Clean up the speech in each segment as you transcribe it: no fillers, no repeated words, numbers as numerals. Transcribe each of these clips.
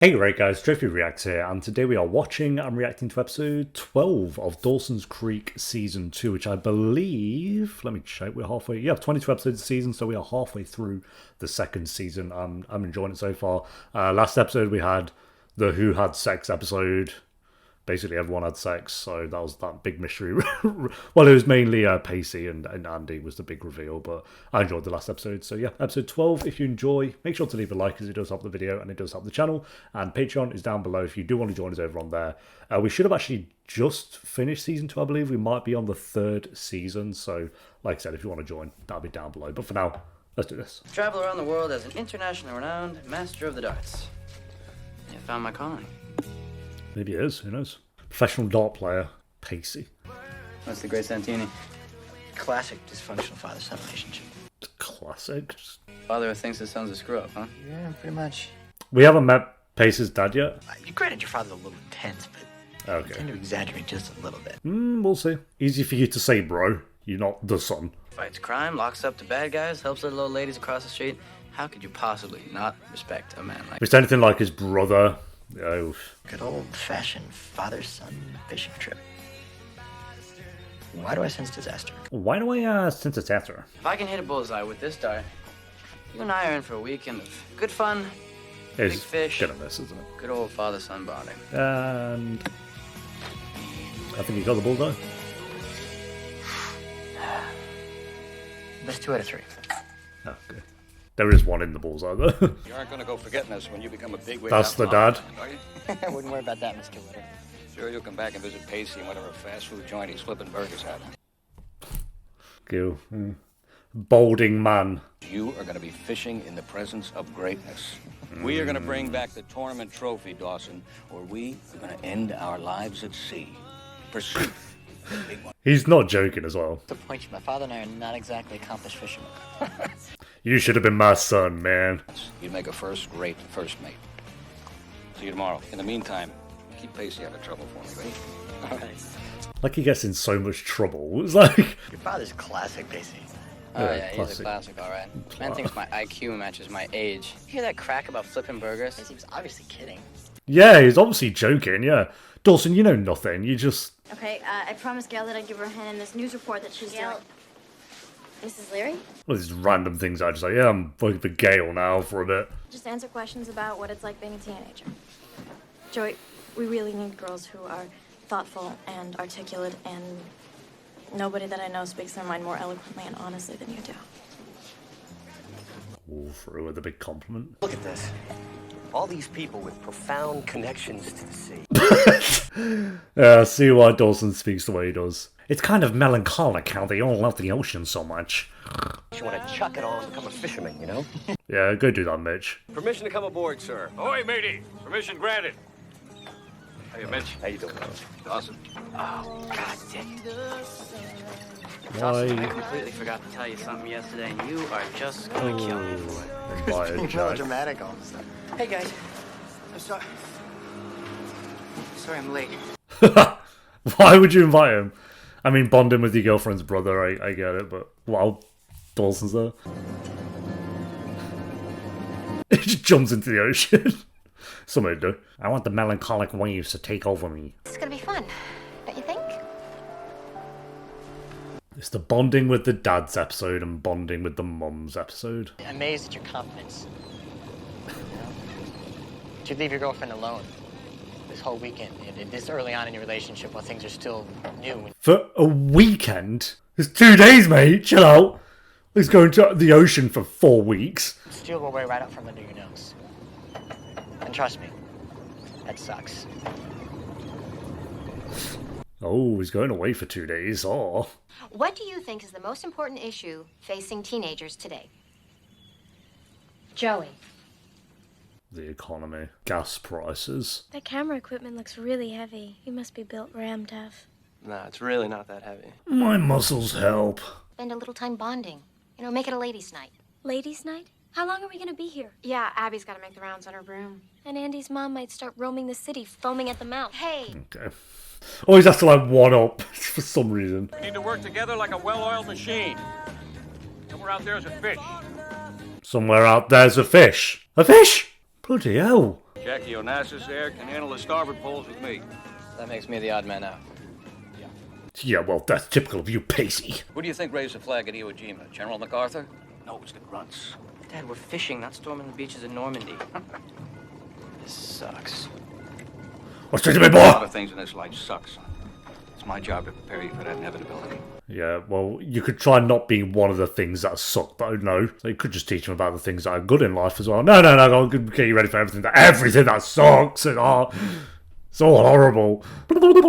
Hey right guys, Trophy React here, and today we are watching and reacting to episode 12 of Dawson's Creek Season 2, which I believe, let me check, we're halfway, 22 episodes a season, so we are halfway through the second season. I'm enjoying it so far. Last episode we had the Who Had Sex episode. Basically everyone had sex, so that was that big mystery. Well, it was mainly Pacey and Andy was the big reveal, but I enjoyed the last episode. So yeah, episode 12, if you enjoy, make sure to leave a like because it does help the video and it does help the channel. And Patreon is down below if you do want to join us over on there. We should have actually just finished season 2, I believe. We might be on the 3rd season, so like I said, if you want to join, that'll be down below. But for now, let's do this. Travel around the world as an internationally renowned master of the darts. I found my calling. Maybe it is, who knows? Professional dart player, Pacey. What's the Great Santini? Classic dysfunctional father-son relationship. Classic. Father thinks his son's a screw-up, huh? Yeah, pretty much. We haven't met Pacey's dad yet. Granted, your father's a little intense, but Okay. you tend to exaggerate just a little bit. We'll see. Easy for you to say, bro. You're not the son. Fights crime, locks up the bad guys, helps little old ladies across the street. How could you possibly not respect a man like If it's anything like his brother, oh, Good old-fashioned father-son fishing trip. Why do I sense disaster? why do I sense it's after? If I can hit a bullseye with this dart, you and I are in for a weekend of good fun, big It's fish, gonna miss, isn't it? good old father-son bonding. And I think he got the ball though. That's 2 out of 3. Oh, okay. There is one in the bullseye though. You aren't going to go forgetting us when you become a bigwig. That's the dad. Are you? I wouldn't worry about that, Mr. Witter. Sure, you'll come back and visit Pacey in whatever fast food joint he's flipping burgers at. Gale. Balding man. You are going to be fishing in the presence of greatness. We are going to bring back the tournament trophy, Dawson, or we are going to end our lives at sea. Pursue the big one. He's not joking as well. To point you, my father and I are not exactly accomplished fishermen. You should have been my son, man. You'd make a first-rate first mate. See you tomorrow. In the meantime, keep Pacey out of trouble for me, right? All right. Like he gets in so much trouble. It's like, Your father's classic, Pacey. Oh Yeah, yeah, he's classic. a classic, all right. Man thinks my IQ matches my age. You hear that crack about flipping burgers? He was obviously kidding. yeah, he's obviously joking, yeah. Dawson, you know nothing. You just... Okay, I promised Gale that I'd give her a hand in this news report that she's doing. Mrs. Leery? Well, these random things I just like, yeah, I'm working for Gale now for a bit. Just answer questions about what it's like being a teenager. Joey, we really need girls who are thoughtful and articulate, and nobody that I know speaks their mind more eloquently and honestly than you do. All through with a big compliment. Look at this. All these people with profound connections to the sea. Yeah, see why Dawson speaks the way he does. It's kind of melancholic how they all love the ocean so much. You want to chuck it all and become a fisherman, you know? Yeah, go do that, Mitch. Permission to come aboard, sir. Ahoy, matey! Permission granted. Hey, Mitch. How you doing? Dawson. Oh, God dang. Why? I completely forgot to tell you something yesterday, and you are just gonna kill me for it. Why, Being Jack? dramatic all of a sudden. Hey guys, I'm sorry. Sorry I'm late. Why would you invite him? I mean, bonding with your girlfriend's brother, I get it, but wow, Dawson's there. He just jumps into the ocean. Somebody do. I want the melancholic waves to take over me. It's gonna be fun, don't you think? It's the bonding with the dad's episode and bonding with the mum's episode. Amazed at your confidence. You know? Did you leave your girlfriend alone this whole weekend, this early on in your relationship while things are still new? For a weekend? It's 2 days, mate. Chill out. He's going to the ocean for 4 weeks. Steel will way right out from under your nose. And trust me, that sucks. Oh, he's going away for 2 days. Oh. What do you think is the most important issue facing teenagers today? Joey. The economy. Gas prices. That camera equipment looks really heavy. You must be built ram tough. Nah, it's really not that heavy. My muscles help. Spend a little time bonding. You know, make it a ladies' night. Ladies' night? How long are we gonna be here? Yeah, Abby's got to make the rounds on her broom. And Andy's mom might start roaming the city, foaming at the mouth. Hey, Okay. Always has to like one up for some reason. We need to work together like a well-oiled machine. Somewhere out there is a fish. Somewhere out there's a fish. A fish? Bloody hell. Jackie Onassis there can handle the starboard poles with me. That makes me the odd man out. Yeah, well, that's typical of you, Pacey. Who do you think raised the flag at Iwo Jima? General MacArthur? No, it was the grunts. Dad, we're fishing, not storming the beaches in Normandy. This sucks. What's to me, A lot boy? of things in this life suck, son. It's my job to prepare you for that inevitability. Yeah, well, you could try not being one of the things that suck, though, no. So you could just teach them about the things that are good in life as well. No, I'll get you ready for everything that sucks and it's all horrible.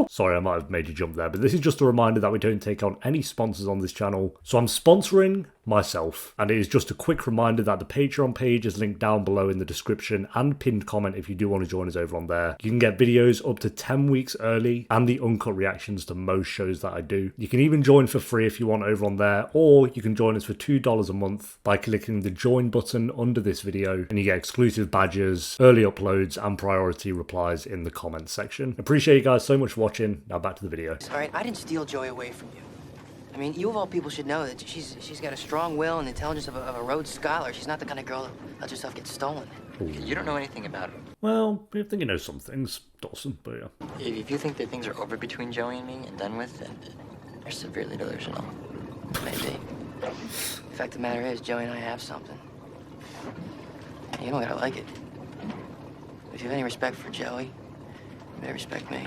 Sorry, I might have made you jump there, but this is just a reminder that we don't take on any sponsors on this channel. So I'm sponsoring myself, and it is just a quick reminder that the Patreon page is linked down below in the description and pinned comment if you do want to join us over on there. You can get videos up to 10 weeks early and the uncut reactions to most shows that I do. You can even join for free if you want over on there, or you can join us for $2 a month by clicking the join button under this video, and you get exclusive badges, early uploads, and priority replies in the comments section. Appreciate you guys so much for watching. Now back to the video. All right, I didn't steal Joey away from you. I mean, you of all people should know that she's got a strong will and intelligence of a Rhodes Scholar. She's not the kind of girl that lets herself get stolen. You don't know anything about her. Well, I think you know some things, Dawson, but yeah. If you think that things are over between Joey and me and done with, then you're severely delusional. Maybe. The fact of the matter is, Joey and I have something. You don't gotta like it. If you have any respect for Joey, you better respect me.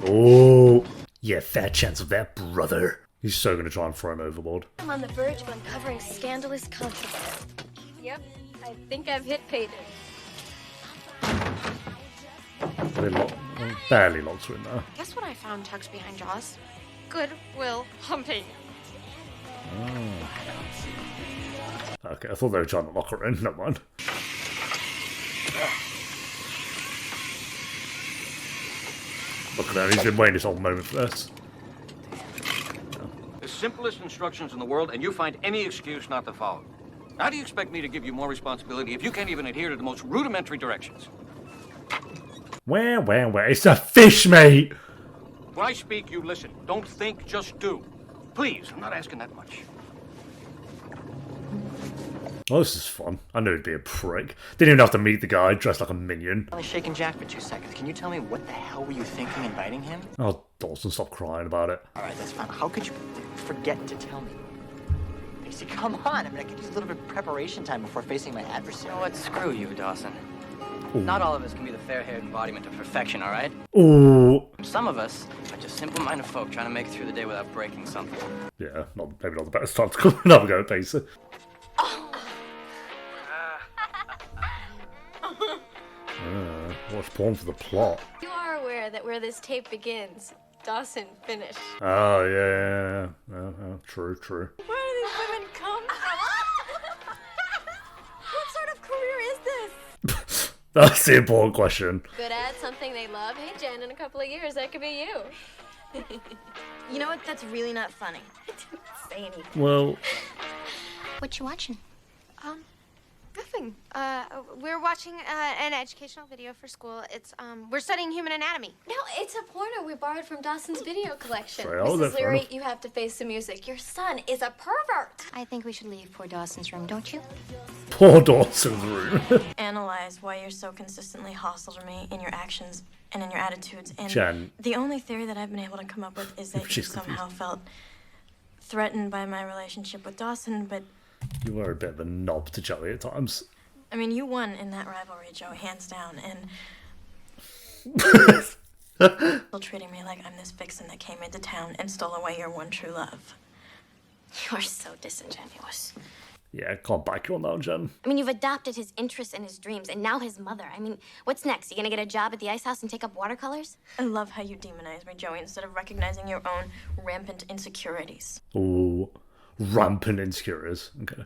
Oh, yeah, fair chance of that, brother. He's so going to try and throw him overboard. I'm on the verge of uncovering scandalous contraband. Yep, I think I've hit pay dirt. Barely locked her in there. Guess what I found tucked behind Jaws? Good Will Hunting. Okay, I thought they were trying to lock her in. Never mind. Look at him, he's been waiting this whole moment for this. The simplest instructions in the world, and you find any excuse not to follow. How do you expect me to give you more responsibility if you can't even adhere to the most rudimentary directions? Where? It's a fish, mate! When I speak, you listen. Don't think, just do. Please, I'm not asking that much. Oh, this is fun. I knew he'd be a prick. Didn't even have to meet the guy dressed like a minion. I was shaking Jack for 2 seconds. Can you tell me what the hell were you thinking inviting him? Oh, Dawson, stop crying about it. All right, that's fine. How could you forget to tell me? Pacey, come on. I mean, I could use a little bit of preparation time before facing my You adversary. know what? Screw you, Dawson. Ooh. Not all of us can be the fair-haired embodiment of perfection, all right? Ooh. Some of us are just simple-minded folk trying to make it through the day without breaking something. Yeah, maybe not the best time to come another go at Pacey. Watch porn for the plot. You are aware that where this tape begins, Dawson finished. Oh, yeah. True. Where do these women come from? What sort of career is this? That's the important question. Good at something they love. Hey, Jen, in a couple of years, that could be you. You know what? That's really not funny. I didn't say anything. Well, What you watching? Nothing. We're watching an educational video for school. It's, we're studying human anatomy. No, it's a porno we borrowed from Dawson's video collection. Sorry, oh, that's Mrs. Leary, fair you have to face the music. Your son is a pervert. I think we should leave poor Dawson's room, don't you? poor Dawson's room. Analyze why you're so consistently hostile to me in your actions and in your attitudes. And Jen. the only theory that I've been able to come up with is that you She's somehow felt threatened by my relationship with Dawson, but You were a bit of a knob to Joey at times. I mean, you won in that rivalry, Joe, hands down, and still treating me like I'm this vixen that came into town and stole away your one true love. You're so disingenuous. Yeah, can't back you on that one, Jen. I mean, you've adopted his interests and his dreams, and now his mother. I mean, what's next? You gonna get a job at the ice house and take up watercolors? I love how you demonize me, Joey, instead of recognizing your own rampant insecurities. Ooh, rampant insecurities. Okay.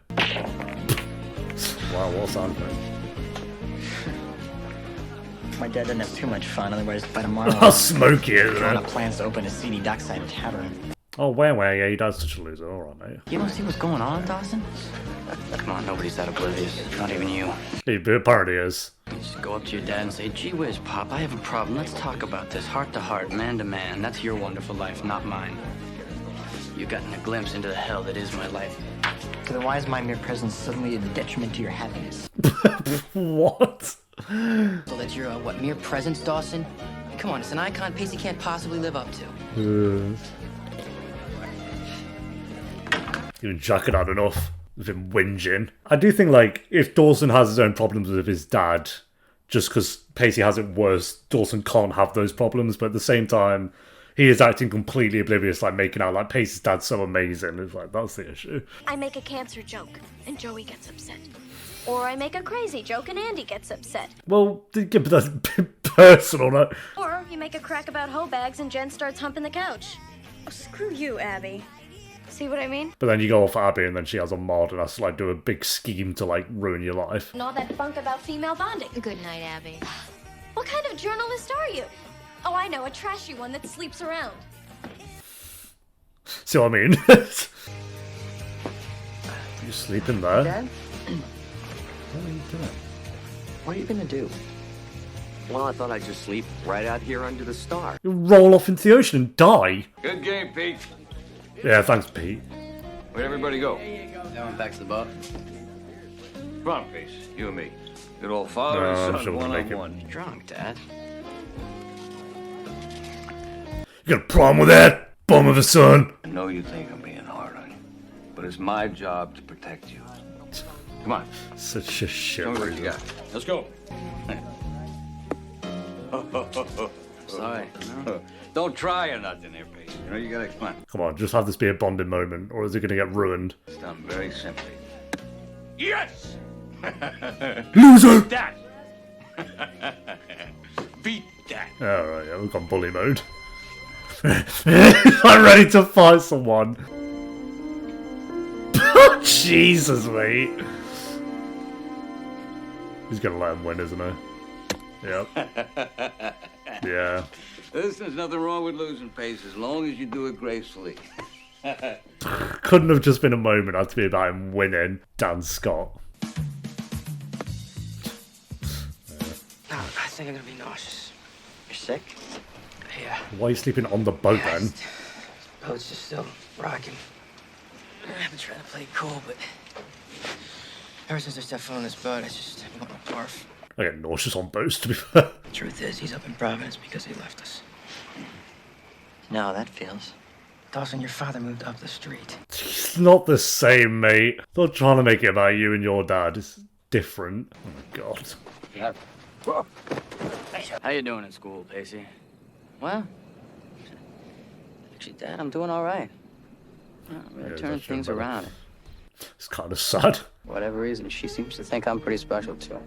Wow, what a sound effect. My dad doesn't have too much fun, otherwise by tomorrow How smoky is I'm on it? plans to open a seedy dockside tavern. Oh, where, yeah, your dad's such a loser. Alright, mate. You don't see what's going on, Dawson? Come on, nobody's that oblivious. Not even you. He apparently is. You just go up to your dad and say, gee whiz, Pop, I have a problem. Let's talk about this. Heart to heart, man to man. That's your wonderful life, not mine. You've gotten a glimpse into the hell that is my life. So then why is my mere presence suddenly a detriment to your happiness? What? So that you're a, what, mere presence, Dawson? Come on, it's an icon Pacey can't possibly live up to. Even Jack had had enough of him whinging. I do think, like, if Dawson has his own problems with his dad, just because Pacey has it worse, Dawson can't have those problems, but at the same time, he is acting completely oblivious, like, making out like Pacey's dad's so amazing. It's like, that's the issue. I make a cancer joke, and Joey gets upset. Or I make a crazy joke, and Andie gets upset. Well, yeah, but that's personal, no? Or you make a crack about hoe bags, and Jen starts humping the couch. Oh, screw you, Abby. See what I mean? But then you go off Abby, and then she has a mod, and has to, like, do a big scheme to, like, ruin your life. And all that bunk about female bonding. Good night, Abby. What kind of journalist are you? Oh, I know, a trashy one that sleeps around. See what I mean? You sleeping there? Dad? What are you doing? What are you gonna do? Well, I thought I'd just sleep right out here under the star. You roll off into the ocean and die? Good game, Pete. Yeah, thanks, Pete. Where'd everybody go? Everyone back to the boat. Come on, Pace. You and me. Good old father No, and I'm son, sure we'll make it. one-on-one. Drunk, Dad. You got a problem with that? Bum of a son. I know you think I'm being hard on you, but it's my job to protect you. Come on. Such a shit. Show me what you got. Let's go. Sorry. Don't try or nothing there, Pace. You know, you gotta, come on. Come on, just have this be a bonding moment, or is it going to get ruined? It's done very simply. Yes! Loser! That! Beat that! Alright, yeah, we've got bully mode. I'm ready to fight someone. Jesus, mate. He's going to let him win, isn't he? Yep. Yeah. Listen, there's nothing wrong with losing, Pace, as long as you do it gracefully. Couldn't have just been a moment. Had to be about him winning. Dan Scott. No, I think I'm gonna be nauseous. You're sick? Yeah. Why are you sleeping on the boat then? The boat's just still rocking. I've been trying to play it cool, but ever since I stepped foot on this boat, I just want to barf. I get nauseous on boats, to be fair. Truth is, he's up in Providence because he left us. No, that feels. Dawson, your father moved up the street. It's not the same, mate. Not trying to make it about you and your dad. It's different. Oh my god. Yeah. How you doing in school, Pacey? Well, actually, Dad, I'm doing all right. I'm really Yeah, turning that's your things brother. around. It's kind of sad. For whatever reason, she seems to think I'm pretty special, too.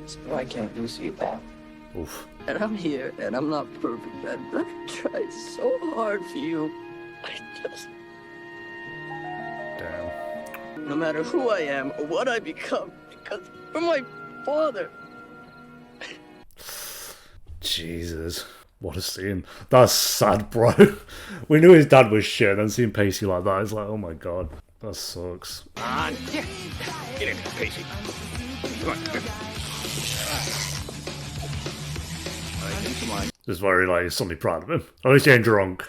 So why can't you see that? Oof. And I'm here, and I'm not perfect, Dad, but I've tried so hard for you. I just... Damn. No matter who I am or what I become, because for my father. Jesus. What a scene. That's sad, bro. We knew his dad was shit, and then seeing Pacey like that, it's like, oh my god. That sucks. Come on. Get in, Pacey. Come on. Come on. Just very, like, suddenly proud of him. At least he ain't drunk.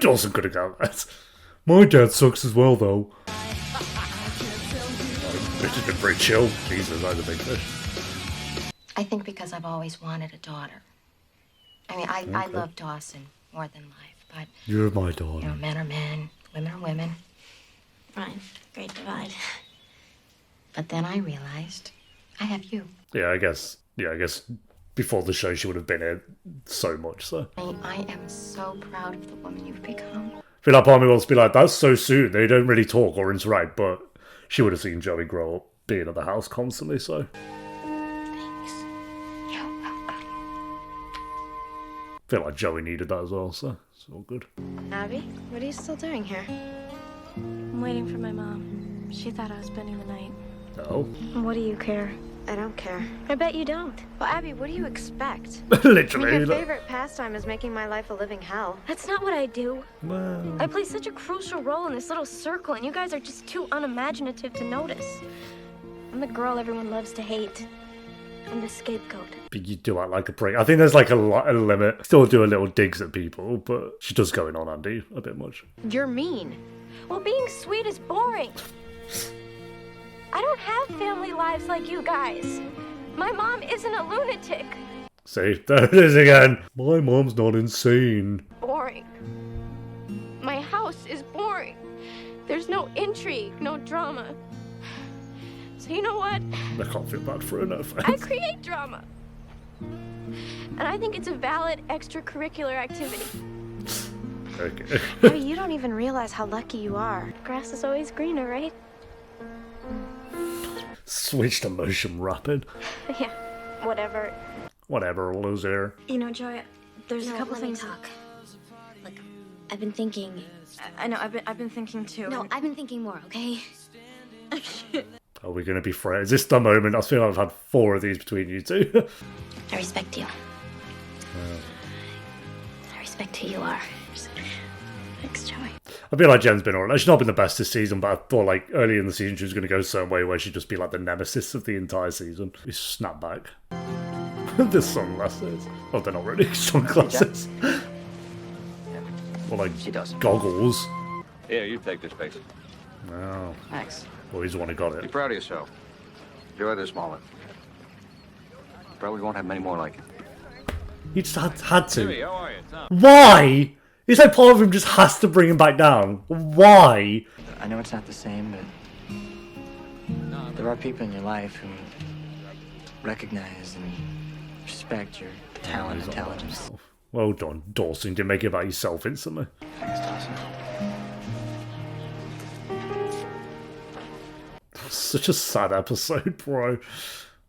Dawson could have got that. My dad sucks as well, though. This has been pretty chill. Jesus, that's a big fish. I think because I've always wanted a daughter. I mean, I love Dawson more than life, but... You're my daughter. You know, men are men, women are women. Fine. Great divide. But then I realized I have you. Yeah, I guess before the show she would have been here so much, so. I am so proud of the woman you've become. I feel like part of me wants to be like, that's so soon. They don't really talk or interact, but she would have seen Joey grow up being at the house constantly, so. Thanks. You're welcome. I feel like Joey needed that as well, so it's all good. Abby, what are you still doing here? I'm waiting for my mom. She thought I was spending the night. No. What do you care? I don't care. I bet you don't. Well, Abby, what do you expect? Literally. Your like- favorite pastime is making my life a living hell. That's not what I do. Well, I play such a crucial role in this little circle, and you guys are just too unimaginative to notice. I'm the girl everyone loves to hate. I'm the scapegoat. but you do act like a prick. I think there's like a limit. Still do a little digs at people, but she does go in on Andie a bit much. You're mean. Well, being sweet is boring. I don't have family lives like you guys. My mom isn't a lunatic. See, there it is again. My mom's not insane. Boring. My house is boring. There's no intrigue, no drama. So you know what? I can't feel bad for her, no I offense. create drama. And I think it's a valid extracurricular activity. Okay. Abby, you don't even realize how lucky you are. Grass is always greener, right? Switch to motion rapid. Yeah, whatever. Whatever, loser. You know, Joy, there's a couple let me things. talk. Look, I've been thinking. I know, I've been thinking too. No, I've been thinking more, okay? Are we going to be friends? Is this the moment? I feel like I've had 4 of these between you two. I respect you. I respect who you are. Thanks, Joey. I feel like Jen's been alright. She's not been the best this season, but I thought like early in the season she was going to go a certain way where she'd just be like the nemesis of the entire season. We snap back. The sunglasses. Oh, they're not really sunglasses. Or like She does. goggles. Here, you take this, Pacey. Oh, Thanks. well, he's the one who got Be it. proud of yourself. Enjoy this moment. Probably won't have many more like it. He just had to. how are you, Tom? Why? It's like part of him just has to bring him back down. Why? I know it's not the same, but there are people in your life who recognize and respect your talent and intelligence. Well done, Dawson. You didn't make it about yourself instantly. Thanks, Dawson. Such a sad episode, bro,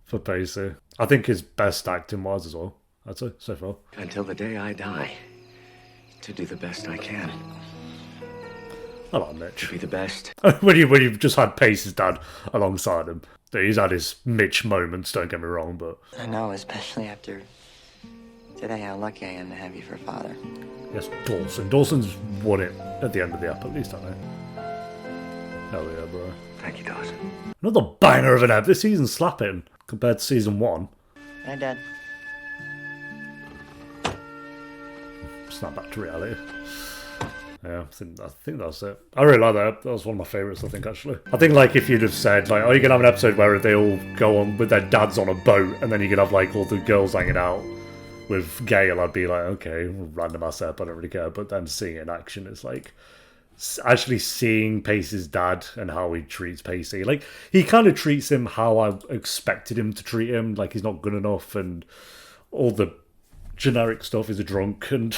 for Pacey. I think his best acting was as well, I'd say, so far. Until the day I die, to do the best I can. I like Mitch. Be the best. when you've just had Pacey's dad alongside him. He's had his Mitch moments, don't get me wrong, but... I know, especially after today, how lucky I am to have you for a father. Yes, Dawson. Dawson's won it at the end of the app, at least, I know. Hell yeah, bro. Thank you, Dawson. Another banger of an app. This season's slapping compared to season 1. Hey, Dad. Snap back to reality. Yeah, I think that's it. I really like that. That was one of my favourites, I think, actually. I think, like, if you'd have said, like, oh, you're going to have an episode where they all go on with their dads on a boat, and then you could have, like, all the girls hanging out with Gale, I'd be like, okay, random ass up, I don't really care. But then seeing it in action, it's like, actually seeing Pacey's dad and how he treats Pacey. Like, he kind of treats him how I expected him to treat him. Like, he's not good enough, and all the generic stuff. He's a drunk, and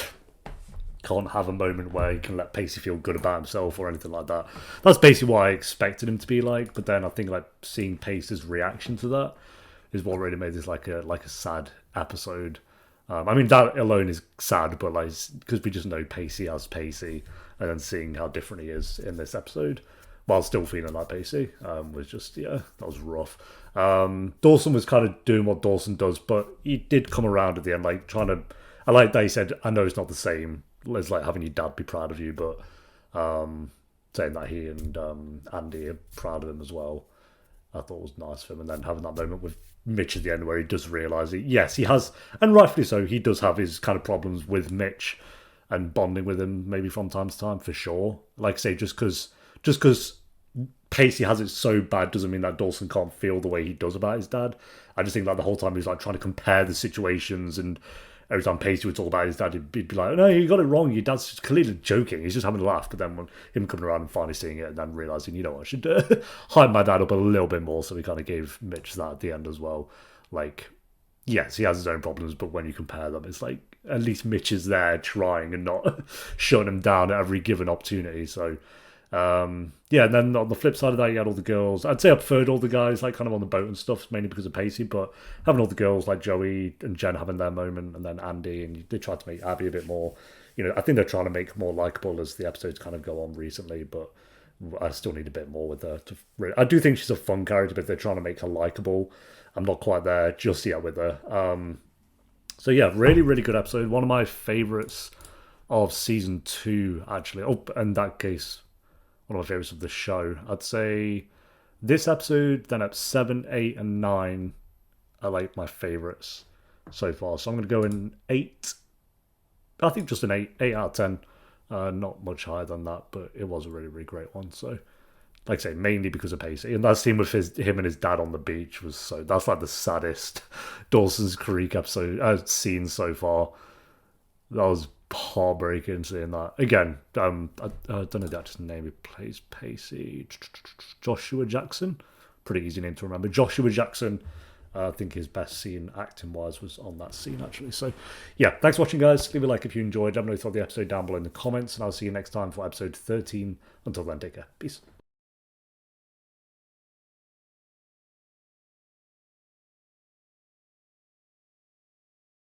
can't have a moment where he can let Pacey feel good about himself or anything like that. That's basically what I expected him to be like. But then I think like seeing Pacey's reaction to that is what really made this like a sad episode. I mean, that alone is sad, but like because we just know Pacey as Pacey, and then seeing how different he is in this episode while still feeling like Pacey was just, yeah, that was rough. Dawson was kind of doing what Dawson does, but he did come around at the end, like trying to. I like that he said, "I know it's not the same as like having your dad be proud of you," but saying that he and Andie are proud of him as well, I thought was nice for him. And then having that moment with Mitch at the end where he does realise it. Yes, he has, and rightfully so, he does have his kind of problems with Mitch and bonding with him maybe from time to time, for sure. Like I say, just because Pacey has it so bad doesn't mean that Dawson can't feel the way he does about his dad. I just think like the whole time he's like trying to compare the situations, and every time Pacey would talk about his dad, he'd be like, "No, you got it wrong. Your dad's just clearly joking. He's just having a laugh." But then when him coming around and finally seeing it and then realising, you know what, I should hype my dad up a little bit more. So he kind of gave Mitch that at the end as well. Like, yes, he has his own problems, but when you compare them, it's like at least Mitch is there trying and not shutting him down at every given opportunity. So, yeah, and then on the flip side of that, you had all the girls. I'd say I preferred all the guys, like, kind of on the boat and stuff, mainly because of Pacey, but having all the girls, like Joey and Jen having their moment, and then Andie, and they tried to make Abby a bit more, you know, I think they're trying to make her more likeable as the episodes kind of go on recently, but I still need a bit more with her. I do think she's a fun character, but they're trying to make her likeable. I'm not quite there just yet with her. So yeah, really, really good episode. One of my favourites of season 2, actually. Oh, in that case, one of my favourites of the show. I'd say this episode, then at 7, 8, and 9 are like my favourites so far. So I'm going to go in 8. I think just an 8 out of 10. Not much higher than that, but it was a really, really great one. So, like I say, mainly because of Pacey. And that scene with him and his dad on the beach was that's like the saddest Dawson's Creek episode scene so far. That was heartbreaking seeing that. Again, I don't know the actor's name who plays Pacey. Joshua Jackson. Pretty easy name to remember. Joshua Jackson. I think his best scene acting-wise was on that scene, actually. So, yeah, thanks for watching, guys. Leave a like if you enjoyed. Let me know your thought of the episode down below in the comments, and I'll see you next time for episode 13. Until then, take care. Peace.